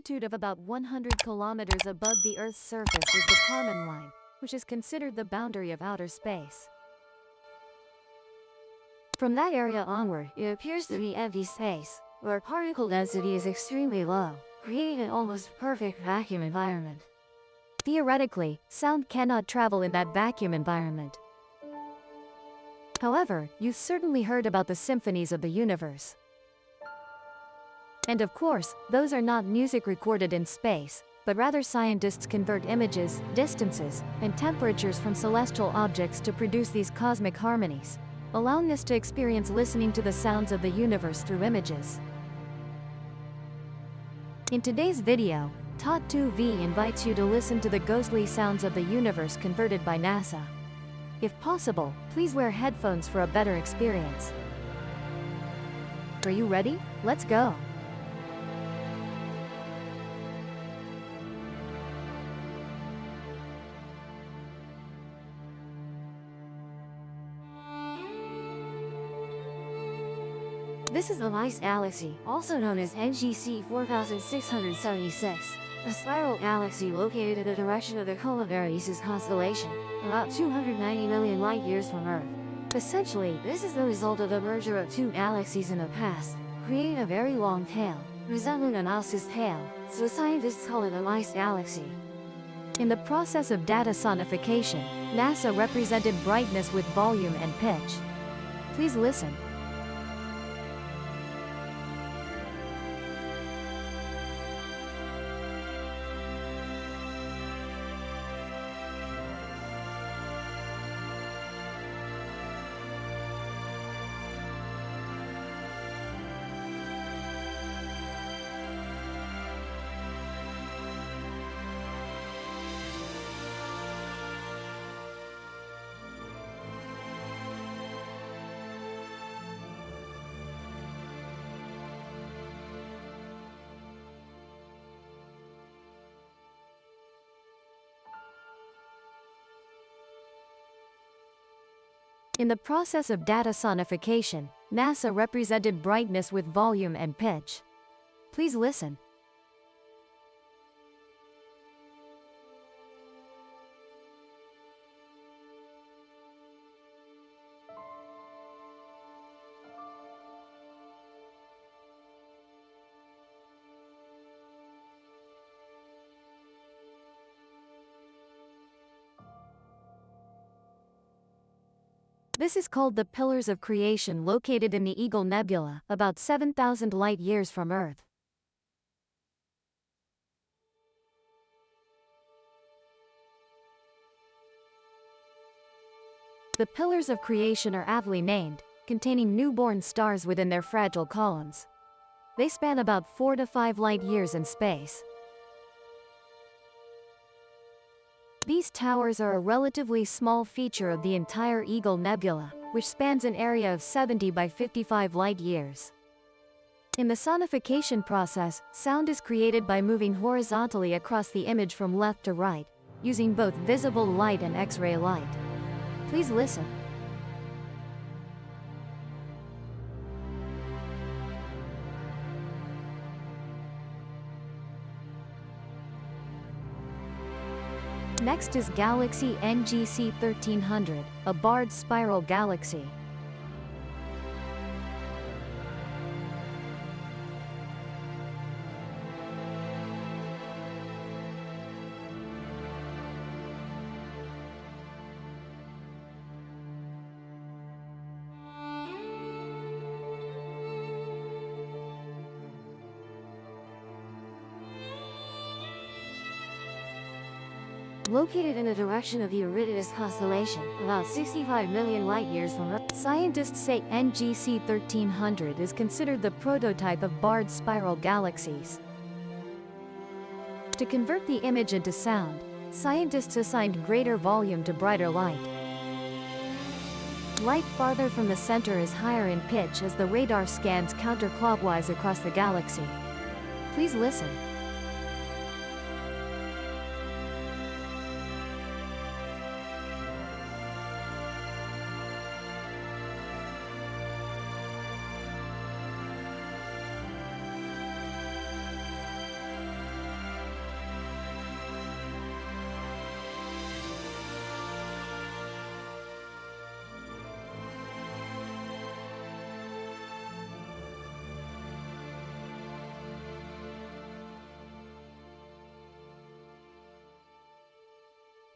altitude of about 100 kilometers above the Earth's surface is the Kármán line, which is considered the boundary of outer space. From that area onward, it appears to be empty space, where particle density is extremely low, creating an almost perfect vacuum environment. Theoretically, sound cannot travel in that vacuum environment. However, you've certainly heard about the symphonies of the universe. And of course, those are not music recorded in space, but rather scientists convert images, distances, and temperatures from celestial objects to produce these cosmic harmonies, allowing us to experience listening to the sounds of the universe through images. In today's video, Tot2V invites you to listen to the ghostly sounds of the universe converted by NASA. If possible, please wear headphones for a better experience. Are you ready? Let's go! This is the Mice Galaxy, also known as NGC 4676, a spiral galaxy located in the direction of the Colossal constellation, about 290 million light-years from Earth. Essentially, this is the result of the merger of two galaxies in the past, creating a very long tail, resembling a mouse's tail, so scientists call it a Mice Galaxy. In the process of data sonification, NASA represented brightness with volume and pitch. Please listen. In the process of data sonification, NASA represented brightness with volume and pitch. Please listen. This is called the Pillars of Creation, located in the Eagle Nebula, about 7,000 light-years from Earth. The Pillars of Creation are aptly named, containing newborn stars within their fragile columns. They span about 4 to 5 light-years in space. These towers are a relatively small feature of the entire Eagle Nebula, which spans an area of 70 by 55 light-years. In the sonification process, sound is created by moving horizontally across the image from left to right, using both visible light and X-ray light. Please listen. Next is Galaxy NGC 1300, a barred spiral galaxy. Located in the direction of the Eurydice constellation, about 65 million light-years from Earth, scientists say NGC 1300 is considered the prototype of barred spiral galaxies. To convert the image into sound, scientists assigned greater volume to brighter light. Light farther from the center is higher in pitch as the radar scans counterclockwise across the galaxy. Please listen.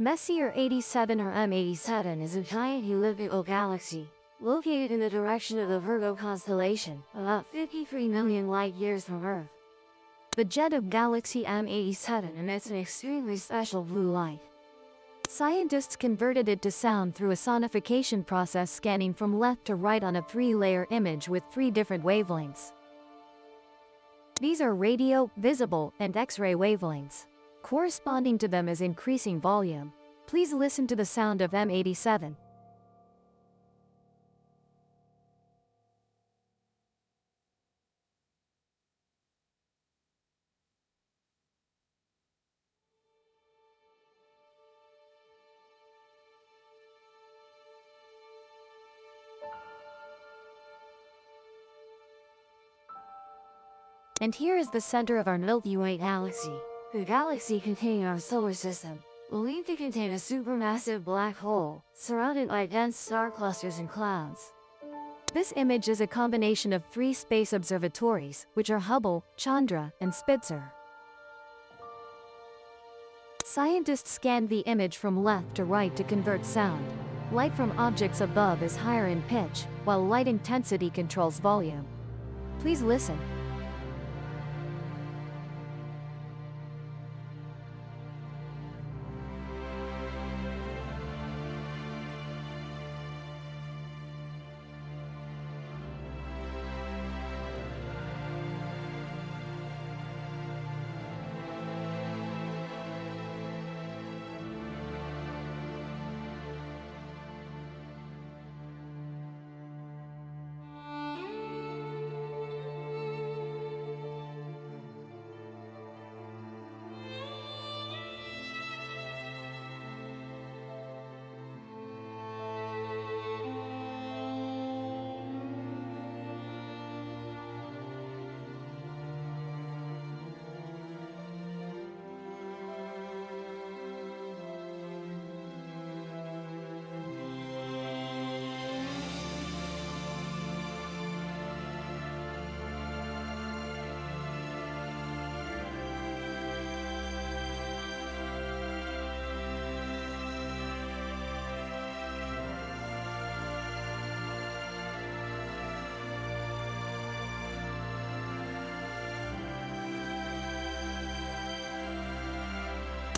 Messier 87 or M87 is a giant elliptical galaxy, located in the direction of the Virgo constellation, about 53 million light-years from Earth. The jet of galaxy M87 emits an extremely special blue light. Scientists converted it to sound through a sonification process, scanning from left to right on a 3-layer image with 3 different wavelengths. These are radio, visible, and X-ray wavelengths. Corresponding to them is increasing volume. Please listen to the sound of M87. And here is the center of our Milky Way galaxy. The galaxy containing our solar system, believed to contain a supermassive black hole, surrounded by dense star clusters and clouds. This image is a combination of 3 space observatories, which are Hubble, Chandra, and Spitzer. Scientists scanned the image from left to right to convert sound. Light from objects above is higher in pitch, while light intensity controls volume. Please listen.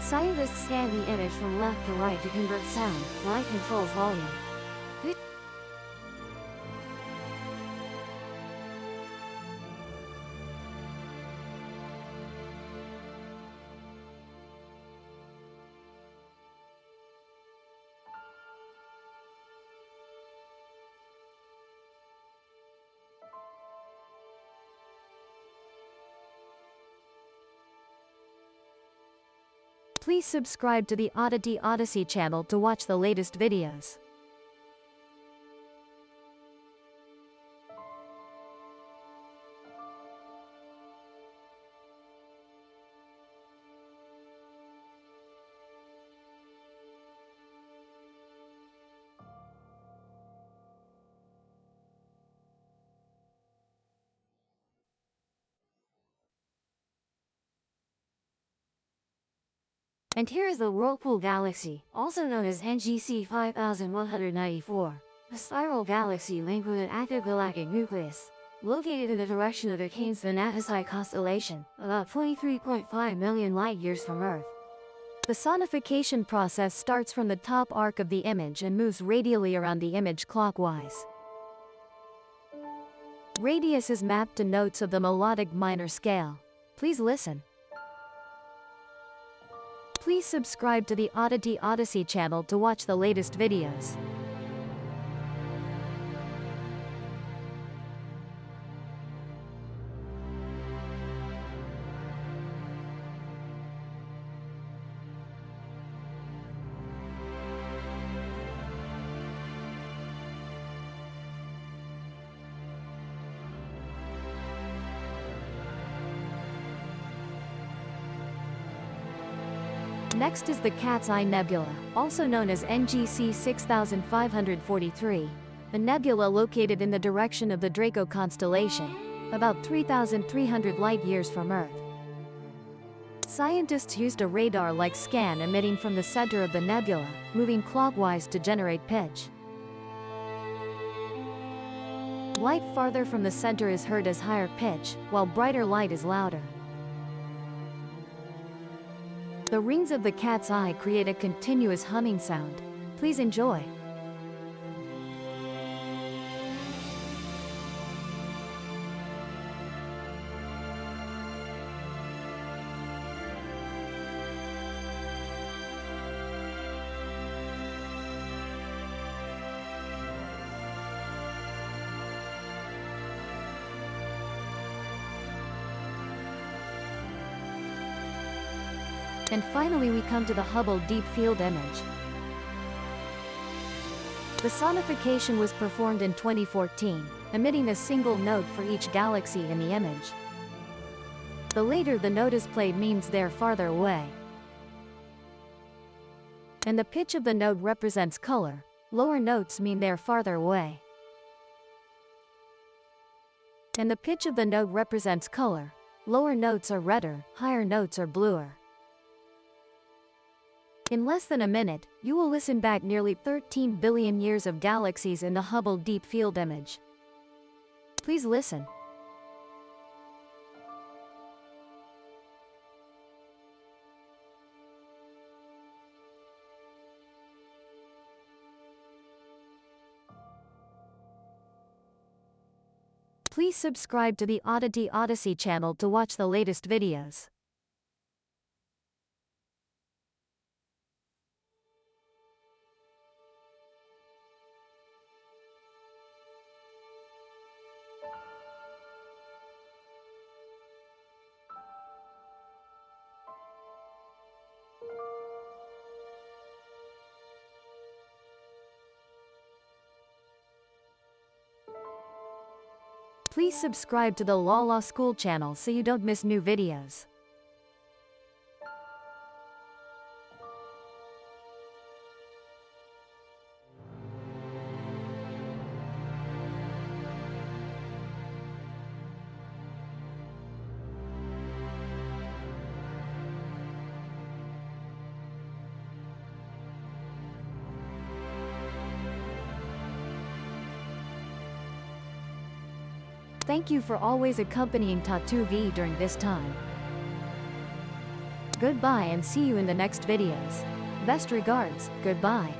Scientists scan the image from left to right to convert sound. Light controls volume. Please subscribe to the Oddity Odyssey channel to watch the latest videos. And here is the Whirlpool Galaxy, also known as NGC 5194, a spiral galaxy linked with an active galactic nucleus, located in the direction of the Canes Venatici constellation, about 23.5 million light-years from Earth. The sonification process starts from the top arc of the image and moves radially around the image clockwise. Radius is mapped to notes of the melodic minor scale. Please listen. Please subscribe to the Oddity Odyssey channel to watch the latest videos. Next is the Cat's Eye Nebula, also known as NGC 6543, a nebula located in the direction of the Draco constellation, about 3,300 light-years from Earth. Scientists used a radar-like scan emitting from the center of the nebula, moving clockwise to generate pitch. Light farther from the center is heard as higher pitch, while brighter light is louder. The rings of the cat's eye create a continuous humming sound. Please enjoy. And finally we come to the Hubble Deep Field image. The sonification was performed in 2014, emitting a single note for each galaxy in the image. The later the note is played means they're farther away. And the pitch of the note represents color. Lower notes mean they're farther away. And the pitch of the note represents color. Lower notes are redder, higher notes are bluer. In less than a minute, you will listen back nearly 13 billion years of galaxies in the Hubble Deep Field image. Please listen. Please subscribe to the Oddity Odyssey channel to watch the latest videos. Please subscribe to the Law School channel so you don't miss new videos. Thank you for always accompanying Tattoo V during this time. Goodbye and see you in the next videos. Best regards, goodbye.